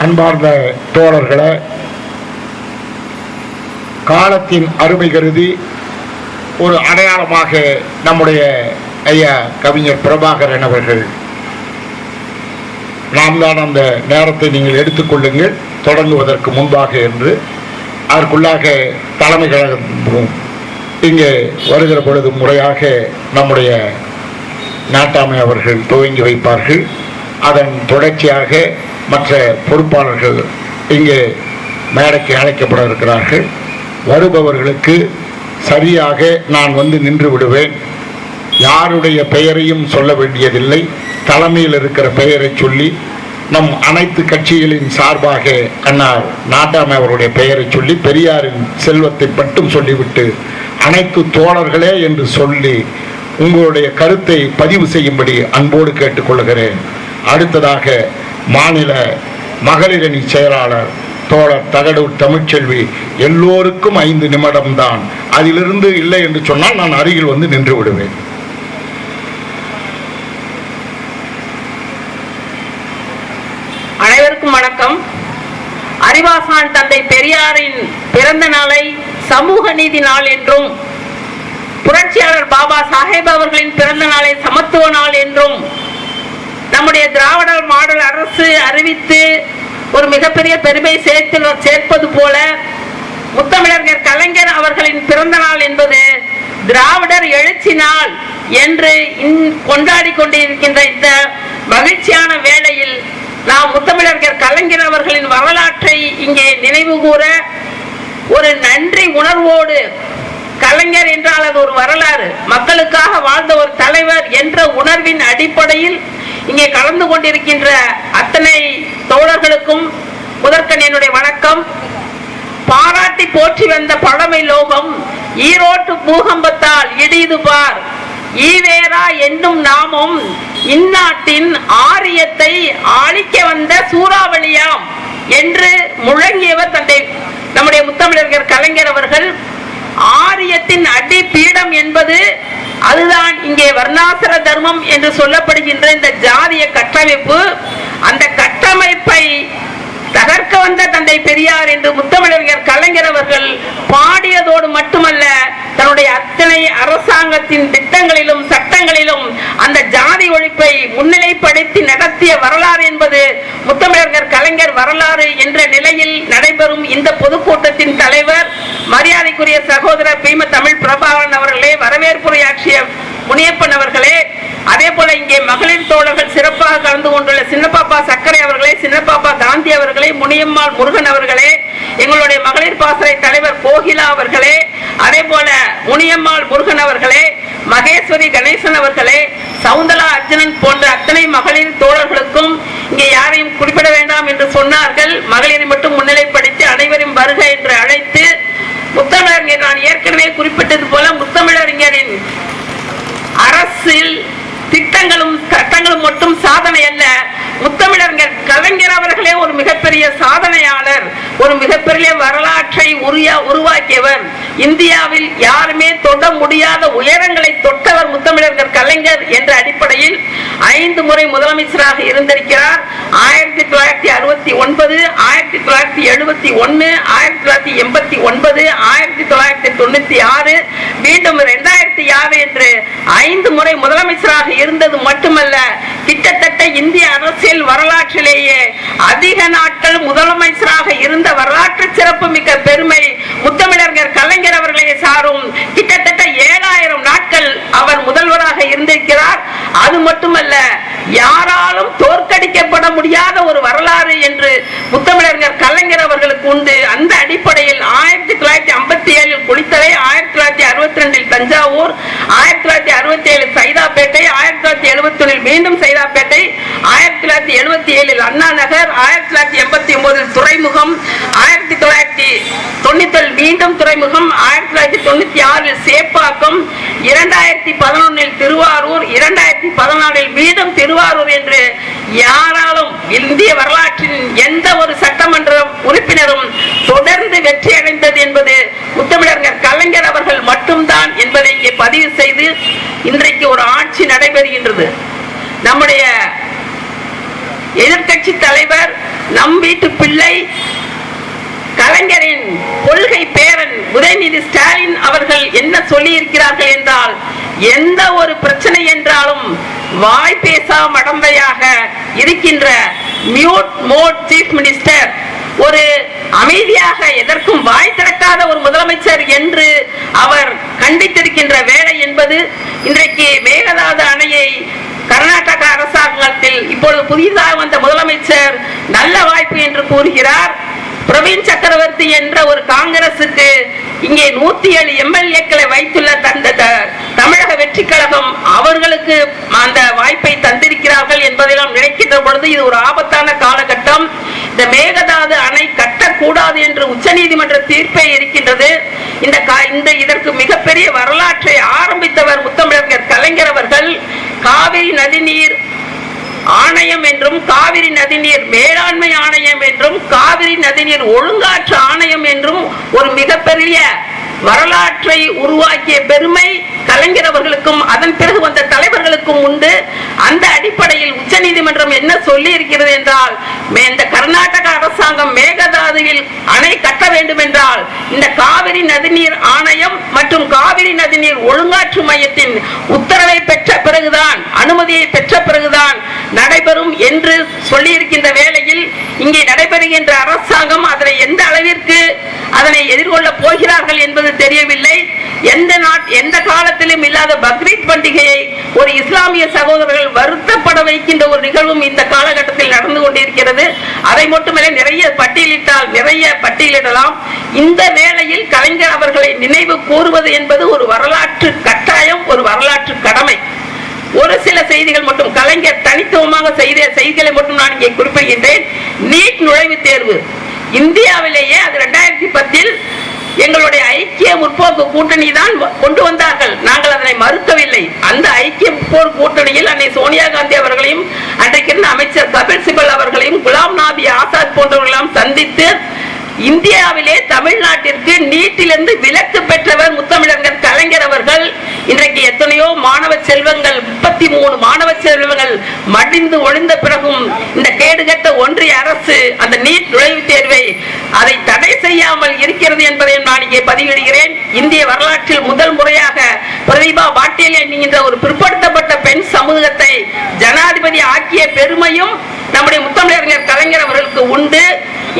அன்பார்ந்த தோழர்களே, காலத்தின் அருமை கருதி ஒரு அடையாளமாக நம்முடைய ஐயா கவிஞர் பிரபாகரன் அவர்கள், நாம் தான் அந்த நேரத்தை நீங்கள் எடுத்துக்கொள்ளுங்கள் தொடங்குவதற்கு முன்பாக என்று அதற்குள்ளாக தலைமை கழகம் இங்கே வருகிற பொழுது முறையாக நம்முடைய நாட்டாமை அவர்கள் துவங்கி வைப்பார்கள். அதன் தொடர்ச்சியாக மற்ற பொறுப்பாளர்கள் இங்கே மேடைக்கு அழைக்கப்பட இருக்கிறார்கள். வருபவர்களுக்கு சரியாக நான் வந்து நின்று விடுவேன். யாருடைய பெயரையும் சொல்ல வேண்டியதில்லை. தலைமையில் இருக்கிற பெயரை சொல்லி நம் அனைத்து கட்சிகளின் சார்பாக அண்ணார் நாட்டாமை அவருடைய பெயரை சொல்லி பெரியாரின் செல்வத்தை மட்டும் சொல்லிவிட்டு அனைத்து தோழர்களே என்று சொல்லி உங்களுடைய கருத்தை பதிவு செய்யும்படி அன்போடு கேட்டுக்கொள்கிறேன். அடுத்ததாக மாநில மகளிரணி செயலாளர் தோழர் தகடூர் தமிழ்ச்செல்வி, எல்லோருக்கும் 5 நிமிடம்தான். அதிலிருந்து இல்லை என்று சொன்னால் நான் அருகில் வந்து நின்று விடுவேன். அனைவருக்கும் வணக்கம். அறிவாசான் தந்தை பெரியாரின் பிறந்த நாளை சமூக நீதி நாள் என்றும், புரட்சியாளர் பாபா சாஹேப் அவர்களின் பிறந்த நாளை சமத்துவ நாள் என்றும் நம்முடைய திராவிட மாடல் அரசு அறிவித்து ஒரு மிகப்பெரிய பெருமை சேர்ப்பது போல முத்தமிழர் கலைஞர் அவர்களின் பிறந்த நாள் என்பது திராவிடர் எழுச்சி நாள் என்று கொண்டாடி கொண்டிருக்கின்ற இந்த மகிழ்ச்சியான வேளையில் நாம் முத்தமிழர் கலைஞர் அவர்களின் வரலாற்றை இங்கே நினைவு கூற ஒரு நன்றி உணர்வோடு, கலைஞர் என்றால் அது ஒரு வரலாறு, மக்களுக்காக வாழ்ந்த ஒரு தலைவர் என்ற உணர்வின் அடிப்படையில் இங்கே கலந்து கொண்டிருக்கின்ற அத்தனை தோழர்களுக்கும் முதற்கண் என்னுடைய வணக்கம். பாராட்டி போற்றி வந்த பழமை லோகம் ஈரோட்டு பூகம்பத்தால் இடிது பார், ஈவேரா என்னும் நாமும் இந்நாட்டின் ஆரியத்தை ஆளிக்க வந்த சூறாவளியாம் என்று முழங்கியவர் தந்தை நம்முடைய முத்தமிழர் கலைஞர் அவர்கள். ஆரியத்தின் அடி பீடம் என்பது அதுதான் இங்கே வர்ணாசிர தர்மம் என்று சொல்லப்படுகின்ற இந்த ஜாதிய கட்டமைப்பு. அந்த கட்டமைப்பை தகர்க்க வந்த தந்தை பெரியார் என்று முத்தமிழர் கலைஞர் அவர்கள் பாடியதோடு மட்டுமல்ல, தன்னுடைய அத்தனை அரசாங்கத்தின் திட்டங்களிலும் சட்டங்களிலும் அந்த ஜாதி ஒழிப்பை முன்னிலைப்படுத்தி நடத்திய வரலாறு என்பது முத்தமிழர் கலைஞர் வரலாறு என்ற நிலையில் நடைபெறும் இந்த பொதுக்கூட்டத்தின் தலைவர் மரியாதைக்குரிய சகோதரர் பீம தமிழ் பிரபாகரன் அவர்களே, வரவேற்புரையாற்றிய முனியப்பன் அவர்களே, அதே போல இங்கே மகளிர் தோழர்கள் சிறப்பாக கலந்து கொண்டுள்ள சின்னப்பாப்பா சக்கரை அவர்களே, சின்னப்பாப்பா காந்தி அவர்களே, முனியம்மாள் முருகன் அவர்களே, எங்களுடைய மகளிர் பாசறை தலைவர் கோகிலா அவர்களே, அதே போல முனியம்மாள் முருகன் அவர்களே, மகேஸ்வரி கணேசன் அவர்களே, சவுந்தலா அர்ஜுனன் போன்ற அத்தனை மகளிர் தோழர்களுக்கும் இங்கே யாரையும் குறிப்பிட வேண்டாம் என்று சொன்னார்கள். மகளிரை மட்டும் முன்னிலைப்படுத்தி அனைவரும் வருக என்று அழைத்து, முத்தமிழறிஞர் நான் ஏற்கனவே குறிப்பிட்டது போல முத்தமிழறிஞரின் அரசில் திட்டங்களும் சட்டங்களும் மட்டும் சாதனை அல்ல, முத்தமிழர் கலைஞர் அவர்களே ஒரு மிகப்பெரிய சாதனையாளர், ஒரு மிகப்பெரிய வரலாற்றை உருவாக்கியவர். இந்தியாவில் யாருமே தொட முடியாத உயரங்களை தொட்டவர் முத்தமிழர் கலைஞர் என்ற அடிப்படையில் 5 முறை முதலமைச்சராக இருந்திருக்கிறார். 1969, 1971, 1989, 1996, மீண்டும் 2006 என்று 5 முறை முதலமைச்சராக இருந்தது மட்டுமல்ல, கிட்டத்தட்ட இந்திய அரசியல் வரலாற்றிலேயே அதிக நாட்கள் முதலமைச்சராக இருந்த வரலாற்று சிறப்பு மிக்க பெருமை முத்தமிழர் கலைஞர் அவர்களை சாரும். கிட்டத்தட்ட 7000 நாட்கள் அவர் முதல்வராக இருந்திருக்கிறார். அது மட்டுமல்ல, யாராலும் தோற்கடிக்கப்பட முடியாத ஒரு வரலாறு என்று முத்தமிழர் கலைஞர் அவர்களுக்கு உண்டு. அந்த அடிப்படையில் 1957 குளித்தலை, 1962 தஞ்சாவூர், 1967 சைதாப்பேட்டை, 1971 மீண்டும் சைதாப்பேட்டை, 1977 அண்ணா நகர், 1989 துறைமுகம், 1997 மீண்டும் துறைமுகம், 1996 சேப்பாக்கம், 2011 திருவாரூர், 2014 மீண்டும் திருவாரூர் என்று யாராலும் இந்திய வரலாற்றின் எந்த ஒரு சட்டமன்ற உறுப்பினரும் தொடர்ந்து வெற்றி அடைந்தது என்பது முத்தமிழர் கலைஞர் அவர்கள் மட்டும்தான் என்பதை இங்கே பதிவு செய்து, இன்றைக்கு ஒரு ஆட்சி நடைபெறுகின்றது. நம்முடைய எதிர்க்கட்சி தலைவர், நம் வீட்டு பிள்ளை, கலைஞரின் கொள்கை பேரன் உதயநிதி ஸ்டாலின் அவர்கள் என்ன சொல்லி இருக்கிறார்கள் என்றால், எந்த ஒரு பிரச்சனை என்றாலும் வாய் பேசா மடந்தையாக இருக்கின்ற மியூட் மோட் சீஃப் மினிஸ்டர், ஒரு அமைதியாக எதற்கும் வாய் திறக்காத ஒரு முதலமைச்சர் என்று அவர் கண்டித்திருக்கின்ற வேலை என்பது இன்றைக்கு மேகதாது அணையை கர்நாடக அரசாங்கத்தில் இப்பொழுது புதிதாக வந்த முதலமைச்சர் நல்ல வாய்ப்பு என்று கூறுகிறார். பிரவீன் சக்கரவர்த்தி என்ற ஒரு காங்கிரசுக்கு இங்கே 107 எம்எல்ஏக்களை வைத்துள்ள தமிழக வெற்றி கழகம் அவர்களுக்கு அந்த வாய்ப்பை தந்திருக்கிறார்கள் என்பதெல்லாம் நினைக்கின்ற பொழுது இது ஒரு ஆபத்தான காலகட்டம். இந்த மேகதாது அணை கட்டக்கூடாது என்று உச்சநீதிமன்ற தீர்ப்பே இருக்கின்றது. இதற்கு மிகப்பெரிய வரலாற்றை ஆரம்பித்தவர் முத்தமிழர் கலைஞர் அவர்கள். காவிரி நதிநீர் ஆணையம் என்றும், காவிரி நதிநீர் மேலாண்மை ஆணையம் என்றும், காவிரி நதிநீர் ஒழுங்காற்று ஆணையம் என்றும் ஒரு மிகப்பெரிய வரலாற்றை உருவாக்கிய பெருமை கலைஞர் அவர்களுக்கும் அதன் பிறகு வந்த தலைவர்களுக்கும் உண்டு. அந்த அடிப்படையில் உச்சநீதிமன்றம் என்ன சொல்லி இருக்கிறது என்றால், இந்த கர்நாடக அரசாங்கம் மேகதாதுவில் அணை கட்ட வேண்டும் என்றால் இந்த காவிரி நதிநீர் ஆணையம் மற்றும் காவிரி நதிநீர் ஒழுங்காற்று மையத்தின் உத்தரவை பெற்ற பிறகுதான், அனுமதியை பெற்ற பிறகுதான் நடைபெறும் என்று சொல்லி இருக்கின்ற வேளையில் இங்கே நடைபெறுகின்ற அரசாங்கம் அதனை எந்த அளவிற்கு அதனை எதிர்கொள்ள போகிறார்கள் என்பது தெரியவில்லை. எந்த காலத்திலும் இல்லாத பக்ரீத் பண்டிகையை ஒரு இஸ்லாமிய சகோதரர்கள் வருத்தப்பட வைக்கின்ற ஒரு நிகழ்வும் இந்த காலகட்டத்தில் நடந்து கொண்டிருக்கிறது. அதை மட்டுமல்ல, நிறைய பட்டியலிடலாம். இந்த வேளையில் கலைஞர் அவர்களை நினைவு கூறுவது என்பது ஒரு வரலாற்று கட்டாயம், ஒரு வரலாற்று கடமை. ஒரு சில செய்திகள் மட்டும், கலைஞர் தனித்துவமாக செய்த செய்திகளை மட்டும் நான் இங்கே குறிப்பிடுகின்றேன். நீட் நுழைவுத் தேர்வு இந்தியாவிலேயே அது 2010 எங்களுடைய ஐக்கிய முற்போக்கு கூட்டணி தான் கொண்டு வந்தார்கள். நாங்கள் அதனை மறுக்கவில்லை. அந்த ஐக்கிய முற்போக்கு கூட்டணியில் அன்னை சோனியா காந்தி அவர்களையும் அன்றைக்கு அமைச்சர் கபில் சிபல் அவர்களையும் குலாம் நபி ஆசாத் போன்றவர்களையும் சந்தித்து இந்தியாவிலே தமிழ்நாட்டிற்கு நீட்டிலிருந்து விலக்கு பெற்றவர் முத்தமிழர் கலைஞர் அவர்கள். இன்றைக்கு எத்தனையோ மாணவ செல்வங்கள், 33 மாணவ செல்வங்கள் மடிந்து ஒழிந்த பிறகும் இந்த கேடுகட்ட ஒன்றிய அரசு அந்த நீட் நுழைவுத் தேர்வை அதை தடை செய்யாமல் இருக்கிறது என்பதை நான் இங்கே பதிவிடுகிறேன். இந்திய வரலாற்றில் முதல் முறையாக பிரதிபா பாட்டீல் என்கின்ற ஒரு பிற்படுத்தப்பட்ட பெண் சமூகத்தை ஜனாதிபதி ஆக்கிய பெருமையும் நம்முடைய முத்தமிழர் கலைஞர் அவர்களுக்கு உண்டு.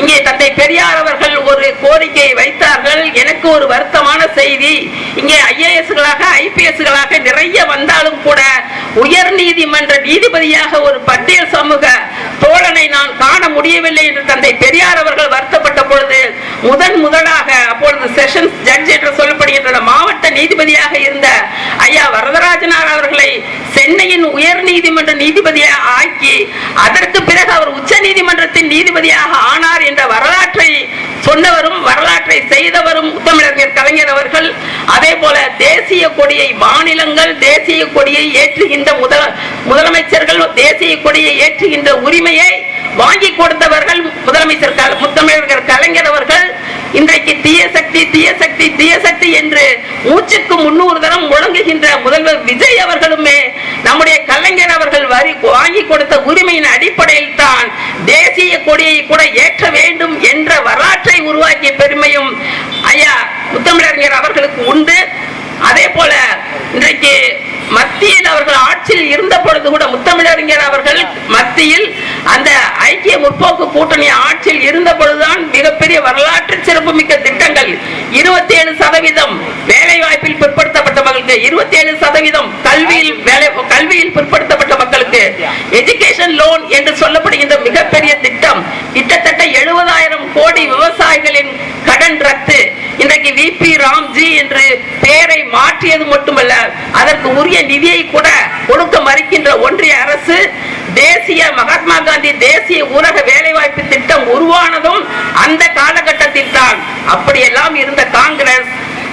இங்கே தந்தை பெரியார் அவர்கள் ஒரு கோரிக்கையை வைத்தார்கள். எனக்கு ஒரு வருத்தமான செய்தி, இங்கே IAS-களாக IPS-களாக நிறைய வந்தாலும் கூட உயர் நீதிமன்ற நீதிபதியாக ஒரு பட்டியல் சமூக தோழனை நான் காண முடியவில்லை என்று தந்தை பெரியார் அவர்கள் வருத்தப்பட்ட பொழுது முதலாக அப்பொழுது செஷன்ஸ் ஜட்ஜ் என்று சொல்லப்படுகின்ற மாவட்ட நீதிபதியாக இருந்த ஐயா வரதராஜனார் அவர்களை சென்னையின் உயர் நீதிமன்ற நீதிபதியாக ஆக்கி அதற்கு பிறகு அவர் உச்ச நீதிமன்றத்தின் நீதிபதியாக ஆனார் என்ற வரலாற்றை சொன்னவரும் வரலாற்றை செய்தவரும் முத்தமிழர் கலைஞர் அவர்கள். அதே போல தேசிய கொடியை மாநிலங்கள் தேசிய கொடியை ஏற்றுகின்ற முதலமைச்சர்கள் தேசிய கொடியை ஏற்றுகின்ற உரிமையை வாங்கி கொடுத்தவர்கள் முதலமைச்சர் முத்தமிழர் கலைஞர் அவர்கள். இன்றைக்கு தீய சக்தி தீய சக்தி தீய சக்தி என்று மூச்சுக்கு 300 தரம் முழங்குகின்ற முதல்வர் விஜய் அவர்களுமே நம்முடைய கலைஞர் அவர்கள் வாங்கி கொடுத்த உரிமையின் அடிப்படையில் தான் தேசிய கொடியை கூட ஏற்ற வேண்டும் என்ற வரலாற்றை உருவாக்கிய பெருமையும் ஐயா முத்தமிழர் அவர்களுக்கு உண்டு. அதே போல இன்றைக்கு மத்தியில் அவர்கள் ஆட்சியில் இருந்த பொழுது கூட முத்தமிழறிஞர் அவர்கள் மத்தியில் அந்த ஐக்கிய முற்போக்கு கூட்டணி ஆட்சியில் இருந்த பொழுதுதான் மிகப்பெரிய வரலாற்று சிறப்புமிக்க திட்டங்கள் 27% வேலை வாய்ப்பில் பிற்படுத்தப்பட்ட மக்களுக்கு, 27% கல்வியில் பிற்படுத்தப்பட்ட மக்களுக்கு எஜுகேஷன் லோன் என்று சொல்லப்படுகின்ற மிகப்பெரிய திட்டம், கிட்டத்தட்ட 70,000 கோடி விவசாயிகளின் கடன் ரத்து. இன்றைக்கு VP ராம்ஜி என்று பெயரை மாற்றியது மட்டுமல்ல, அதற்கு உரிய நிதியை கூட கொடுக்க மறுக்கின்ற ஒன்றிய அரசு. தேசிய மகாத்மா காந்தி தேசிய ஊரக வேலைவாய்ப்பு திட்டம் உருவானதும் அந்த காலகட்டத்தில் தான். அப்படியெல்லாம் இருந்த காங்கிரஸ்,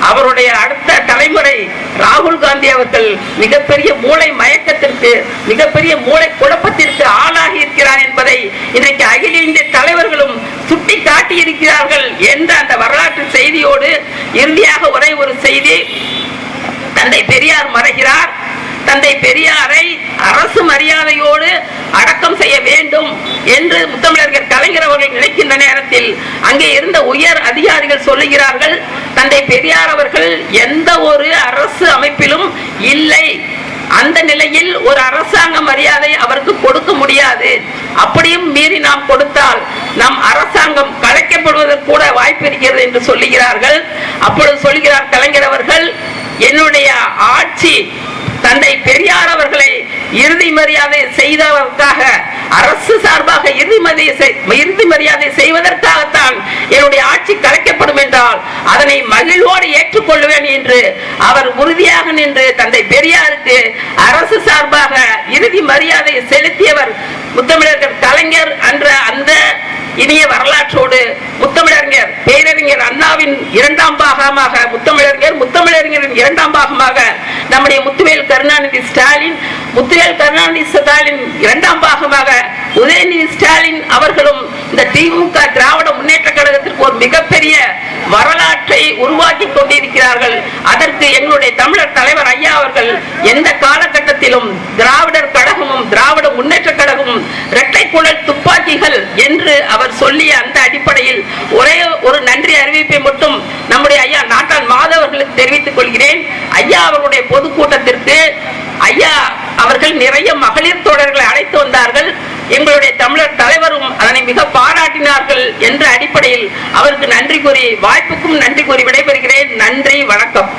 அவருடைய அடுத்த தலைமுறை ராகுல் காந்தி அவர்கள் மிகப்பெரிய மூளை மயக்கத்திற்கு மிகப்பெரிய மூளை குழப்பத்திற்கு ஆளாகி இருக்கிறார் என்பதை இன்றைக்கு அகில இந்திய தலைவர்களும் சுட்டி காட்டி இருக்கிறார்கள் என்ற அந்த வரலாற்று செய்தியோடு இறுதியாக ஒரே ஒரு செய்தி. தந்தை பெரியார் மறைகிறார். தந்தை பெரியாரை அரசு மரியாதையோடு அடக்கம் செய்ய வேண்டும் என்று முத்தமிழறிஞர் கலைஞர் அவர்கள் நினைக்கின்ற நேரத்தில் அங்கே இருந்த உயர் அதிகாரிகள் சொல்லுகிறார்கள், தந்தை பெரியார் அவர்கள் எந்த ஒரு அரசு அமைப்பிலும் இல்லை, அந்த நிலையில் ஒரு அரசாங்க மரியாதை அவருக்கு கொடுக்க முடியாது, அப்படியும் மீறி நாம் கொடுத்தால் நம் அரசாங்கம் கலைக்கப்படுவதற்கு கூட வாய்ப்பு இருக்கிறது என்று சொல்லுகிறார்கள். அப்பொழுது சொல்கிறார் கலைஞர் அவர்கள், என்னுடைய ஆட்சி தந்தை பெரியார் அவர்களை இறுதி மரியாதை செய்ததற்காக, அரசு சார்பாக இறுதி மரியாதை செய்வதற்காகத்தான் என்னுடைய ஆட்சி கலைக்கப்படும் என்றால் அதனை மகிழ்வோடு ஏற்றுக்கொள்வேன் என்று அவர் உறுதியாக நின்று தந்தை பெரியாருக்கு அரசு சார்பாக இறுதி மரியாதை செலுத்தியவர் முத்தமிழர் கலைஞர் என்ற அந்த இனிய வரலாற்றோடு முத்தமிழறிஞர் பேரறிஞர் அண்ணாவின் இரண்டாம் பாகமாக முத்தமிழறிஞரின் இரண்டாம் பாகமாக நம்முடைய முத்துவேல் கருணாநிதி ஸ்டாலின் இரண்டாம் பாகமாக உதயநிதி ஸ்டாலின் அவர்களும் இந்த திமுக திராவிட முன்னேற்ற கழகத்திற்கு ஒரு மிகப்பெரிய வரலாற்றை உருவாக்கி கொண்டிருக்கிறார்கள். அதற்கு எங்களுடைய தமிழர் தலைவர் ஐயா அவர்கள் எந்த காலகட்டத்திலும் திராவிடர் கழகமும் திராவிட முன்னேற்ற கழகமும் இரட்டை குழல் துப்பாக்கிகள் என்று அவர் சொல்லிய அந்த அடிப்படையில் ஒரே ஒரு நன்றி அறிவிப்பை மட்டும் நம்முடைய ஐயா நாட்டான் மாதவர்களுக்கு தெரிவித்துக் கொள்கிறேன். ஐயா அவர்களுடைய பொதுக்கூட்டத்திற்கு ஐயா அவர்கள் நிறைய மகளிர் தோழர்களை அழைத்து வந்தார்கள். எங்களுடைய தமிழர் தலைவரும் அதனை மிக பாராட்டினார்கள் என்ற அடிப்படையில் அவருக்கு நன்றி கூறி, வாய்ப்புக்கும் நன்றி கூறி விடைபெறுகிறேன். நன்றி, வணக்கம்.